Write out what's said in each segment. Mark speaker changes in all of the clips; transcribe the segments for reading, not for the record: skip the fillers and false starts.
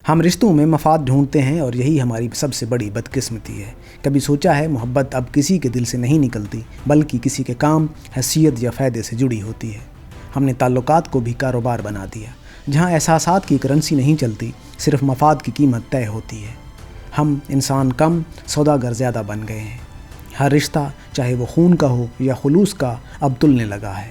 Speaker 1: ہم رشتوں میں مفاد ڈھونڈتے ہیں اور یہی ہماری سب سے بڑی بدقسمتی ہے۔ کبھی سوچا ہے محبت اب کسی کے دل سے نہیں نکلتی بلکہ کسی کے کام، حیثیت یا فائدے سے جڑی ہوتی ہے۔ ہم نے تعلقات کو بھی کاروبار بنا دیا، جہاں احساسات کی کرنسی نہیں چلتی، صرف مفاد کی قیمت طے ہوتی ہے۔ ہم انسان کم، سوداگر زیادہ بن گئے ہیں۔ ہر رشتہ چاہے وہ خون کا ہو یا خلوص کا اب تلنے لگا ہے۔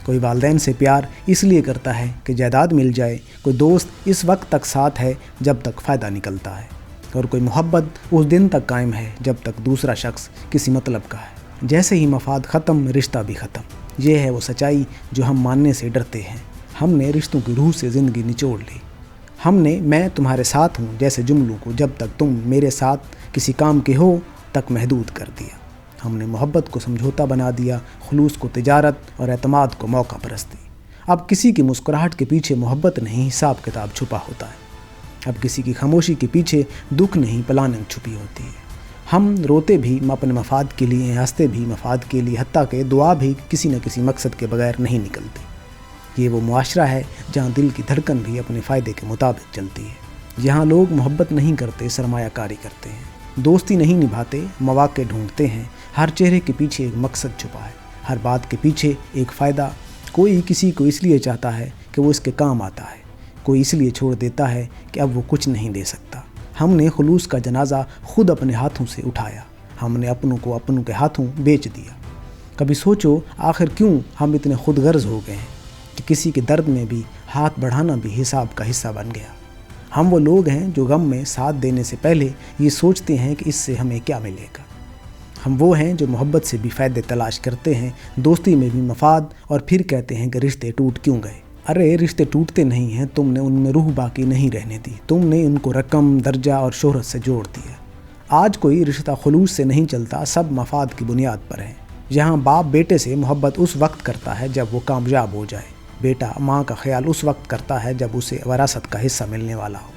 Speaker 1: کوئی والدین سے پیار اس لیے کرتا ہے کہ جائیداد مل جائے، کوئی دوست اس وقت تک ساتھ ہے جب تک فائدہ نکلتا ہے، اور کوئی محبت اس دن تک قائم ہے جب تک دوسرا شخص کسی مطلب کا ہے۔ جیسے ہی مفاد ختم، رشتہ بھی ختم۔ یہ ہے وہ سچائی جو ہم ماننے سے ڈرتے ہیں۔ ہم نے رشتوں کی روح سے زندگی نچوڑ لی۔ ہم نے میں تمہارے ساتھ ہوں جیسے جملوں کو جب تک تم میرے ساتھ کسی کام کے ہو تک محدود کر دیا۔ ہم نے محبت کو سمجھوتا بنا دیا، خلوص کو تجارت اور اعتماد کو موقع پرستی۔ اب کسی کی مسکراہٹ کے پیچھے محبت نہیں، حساب کتاب چھپا ہوتا ہے۔ اب کسی کی خاموشی کے پیچھے دکھ نہیں، پلاننگ چھپی ہوتی ہے۔ ہم روتے بھی اپنے مفاد کے لیے، ہنستے بھی مفاد کے لیے، حتیٰ کہ دعا بھی کسی نہ کسی مقصد کے بغیر نہیں نکلتی۔ یہ وہ معاشرہ ہے جہاں دل کی دھڑکن بھی اپنے فائدے کے مطابق چلتی ہے۔ یہاں لوگ محبت نہیں کرتے، سرمایہ کاری کرتے ہیں، دوستی نہیں نبھاتے، مواقع ڈھونڈتے ہیں۔ ہر چہرے کے پیچھے ایک مقصد چھپا ہے، ہر بات کے پیچھے ایک فائدہ۔ کوئی کسی کو اس لیے چاہتا ہے کہ وہ اس کے کام آتا ہے، کوئی اس لیے چھوڑ دیتا ہے کہ اب وہ کچھ نہیں دے سکتا۔ ہم نے خلوص کا جنازہ خود اپنے ہاتھوں سے اٹھایا، ہم نے اپنوں کو اپنوں کے ہاتھوں بیچ دیا۔ کبھی سوچو آخر کیوں ہم اتنے خود غرض ہو گئے ہیں کہ کسی کے درد میں بھی ہاتھ بڑھانا بھی حساب کا حصہ بن گیا۔ ہم وہ لوگ ہیں جو غم میں ساتھ دینے سے پہلے یہ سوچتے ہیں کہ اس سے ہمیں کیا ملے گا۔ ہم وہ ہیں جو محبت سے بھی فائدے تلاش کرتے ہیں، دوستی میں بھی مفاد، اور پھر کہتے ہیں کہ رشتے ٹوٹ کیوں گئے۔ ارے رشتے ٹوٹتے نہیں ہیں، تم نے ان میں روح باقی نہیں رہنے دی، تم نے ان کو رقم، درجہ اور شہرت سے جوڑ دیا۔ آج کوئی رشتہ خلوص سے نہیں چلتا، سب مفاد کی بنیاد پر ہے۔ یہاں باپ بیٹے سے محبت اس وقت کرتا ہے جب وہ کامیاب ہو جائے، بیٹا ماں کا خیال اس وقت کرتا ہے جب اسے وراثت کا حصہ ملنے والا ہو،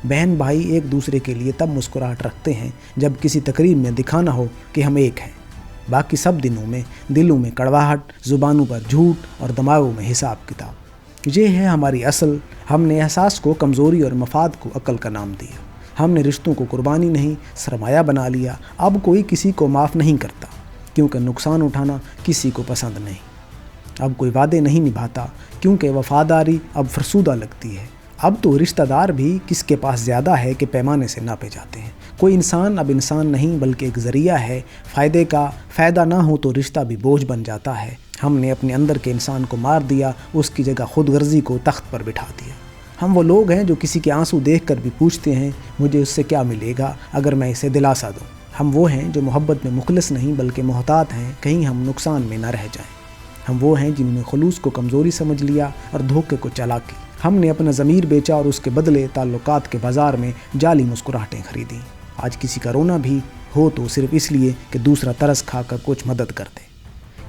Speaker 1: بہن بھائی ایک دوسرے کے لیے تب مسکراہٹ رکھتے ہیں جب کسی تقریب میں دکھانا ہو کہ ہم ایک ہیں۔ باقی سب دنوں میں دلوں میں کڑواہٹ، زبانوں پر جھوٹ اور دماغوں میں حساب کتاب۔ یہ ہے ہماری اصل۔ ہم نے احساس کو کمزوری اور مفاد کو عقل کا نام دیا۔ ہم نے رشتوں کو قربانی نہیں، سرمایہ بنا لیا۔ اب کوئی کسی کو معاف نہیں کرتا کیونکہ نقصان اٹھانا کسی کو پسند نہیں۔ اب کوئی وعدے نہیں نبھاتا کیونکہ وفاداری اب فرسودہ لگتی ہے۔ اب تو رشتہ دار بھی کس کے پاس زیادہ ہے کہ پیمانے سے ناپے جاتے ہیں۔ کوئی انسان اب انسان نہیں بلکہ ایک ذریعہ ہے فائدے کا۔ فائدہ نہ ہو تو رشتہ بھی بوجھ بن جاتا ہے۔ ہم نے اپنے اندر کے انسان کو مار دیا، اس کی جگہ خود غرضی کو تخت پر بٹھا دیا۔ ہم وہ لوگ ہیں جو کسی کے آنسو دیکھ کر بھی پوچھتے ہیں مجھے اس سے کیا ملے گا اگر میں اسے دلاسا دوں۔ ہم وہ ہیں جو محبت میں مخلص نہیں بلکہ محتاط ہیں، کہیں ہم نقصان میں نہ رہ جائیں۔ ہم وہ ہیں جنہوں نے خلوص کو کمزوری سمجھ لیا اور دھوکے کو چالاکی۔ ہم نے اپنا ضمیر بیچا اور اس کے بدلے تعلقات کے بازار میں جعلی مسکراہٹیں خریدیں۔ آج کسی کا رونا بھی ہو تو صرف اس لیے کہ دوسرا ترس کھا کر کچھ مدد کر دے۔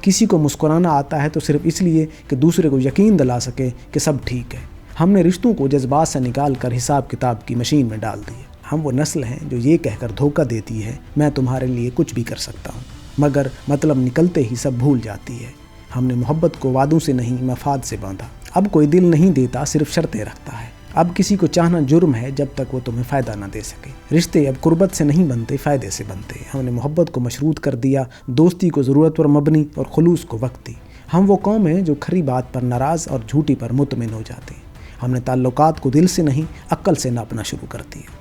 Speaker 1: کسی کو مسکرانا آتا ہے تو صرف اس لیے کہ دوسرے کو یقین دلا سکے کہ سب ٹھیک ہے۔ ہم نے رشتوں کو جذبات سے نکال کر حساب کتاب کی مشین میں ڈال دیا۔ ہم وہ نسل ہیں جو یہ کہہ کر دھوکہ دیتی ہے میں تمہارے لیے کچھ بھی کر سکتا ہوں، مگر مطلب نکلتے ہی سب بھول جاتی ہے۔ ہم نے محبت کو وعدوں سے نہیں مفاد سے باندھا۔ اب کوئی دل نہیں دیتا، صرف شرطیں رکھتا ہے۔ اب کسی کو چاہنا جرم ہے جب تک وہ تمہیں فائدہ نہ دے سکے۔ رشتے اب قربت سے نہیں بنتے، فائدے سے بنتے۔ ہم نے محبت کو مشروط کر دیا، دوستی کو ضرورت پر مبنی اور خلوص کو وقت دی۔ ہم وہ قوم ہیں جو کھری بات پر ناراض اور جھوٹی پر مطمئن ہو جاتے ہیں۔ ہم نے تعلقات کو دل سے نہیں عقل سے ناپنا شروع کر دیا،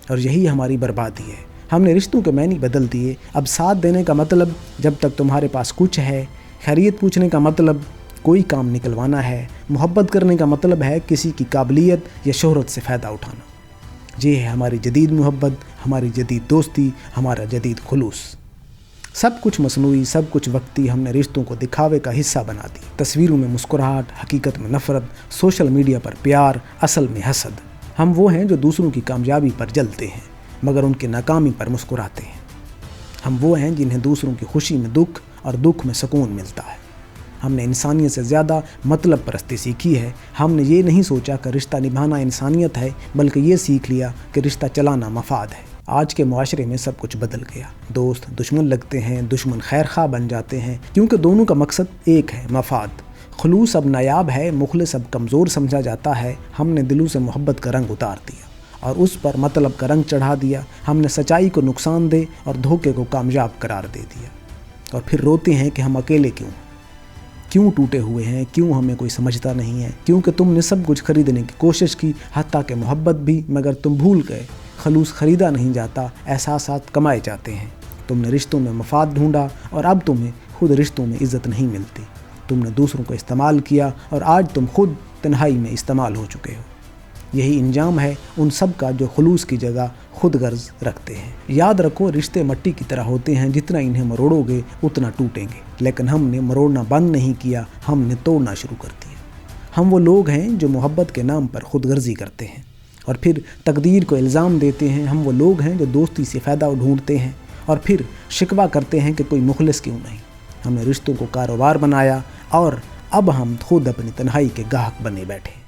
Speaker 1: اور یہی ہماری بربادی ہے۔ ہم نے رشتوں کے معنی بدل دیے۔ اب ساتھ دینے کا مطلب جب تک تمہارے پاس کچھ ہے، خیریت پوچھنے کا مطلب کوئی کام نکلوانا ہے، محبت کرنے کا مطلب ہے کسی کی قابلیت یا شہرت سے فائدہ اٹھانا۔ یہ ہے ہماری جدید محبت، ہماری جدید دوستی، ہمارا جدید خلوص۔ سب کچھ مصنوعی، سب کچھ وقتی۔ ہم نے رشتوں کو دکھاوے کا حصہ بنا دی۔ تصویروں میں مسکراہٹ، حقیقت میں نفرت، سوشل میڈیا پر پیار، اصل میں حسد۔ ہم وہ ہیں جو دوسروں کی کامیابی پر جلتے ہیں مگر ان کی ناکامی پر مسکراتے ہیں۔ ہم وہ ہیں جنہیں دوسروں کی خوشی میں دکھ اور دکھ میں سکون ملتا ہے۔ ہم نے انسانیت سے زیادہ مطلب پرستی سیکھی ہے۔ ہم نے یہ نہیں سوچا کہ رشتہ نبھانا انسانیت ہے بلکہ یہ سیکھ لیا کہ رشتہ چلانا مفاد ہے۔ آج کے معاشرے میں سب کچھ بدل گیا۔ دوست دشمن لگتے ہیں، دشمن خیر خواہ بن جاتے ہیں کیونکہ دونوں کا مقصد ایک ہے، مفاد۔ خلوص اب نایاب ہے، مخلص اب کمزور سمجھا جاتا ہے۔ ہم نے دلوں سے محبت کا رنگ اتار دیا۔ اور اس پر مطلب کا رنگ چڑھا دیا. ہم نے سچائی کو نقصان دہ اور دھوکے کو کامیاب قرار دے دیا. اور پھر روتے ہیں کہ ہم اکیلے کیوں ٹوٹے ہوئے ہیں, کیوں ہمیں کوئی سمجھتا نہیں ہے, کیونکہ تم نے سب کچھ خریدنے کی کوشش کی, حتیٰ کہ محبت بھی, مگر تم بھول گئے خلوص خریدا نہیں جاتا, احساسات کمائے جاتے ہیں. تم نے رشتوں میں مفاد ڈھونڈا اور اب تمہیں خود رشتوں میں عزت نہیں ملتی. تم نے دوسروں کو استعمال کیا اور آج تم خود تنہائی میں استعمال ہو چکے ہو. یہی انجام ہے ان سب کا جو خلوص کی جگہ خود غرض رکھتے ہیں. یاد رکھو, رشتے مٹی کی طرح ہوتے ہیں, جتنا انہیں مروڑو گے اتنا ٹوٹیں گے. لیکن ہم نے مروڑنا بند نہیں کیا, ہم نے توڑنا شروع کر دیا. ہم وہ لوگ ہیں جو محبت کے نام پر خود غرضی کرتے ہیں اور پھر تقدیر کو الزام دیتے ہیں. ہم وہ لوگ ہیں جو دوستی سے فائدہ ڈھونڈتے ہیں اور پھر شکوہ کرتے ہیں کہ کوئی مخلص کیوں نہیں. ہم نے رشتوں کو کاروبار بنایا اور اب ہم خود اپنی تنہائی کے گاہک بنے بیٹھے.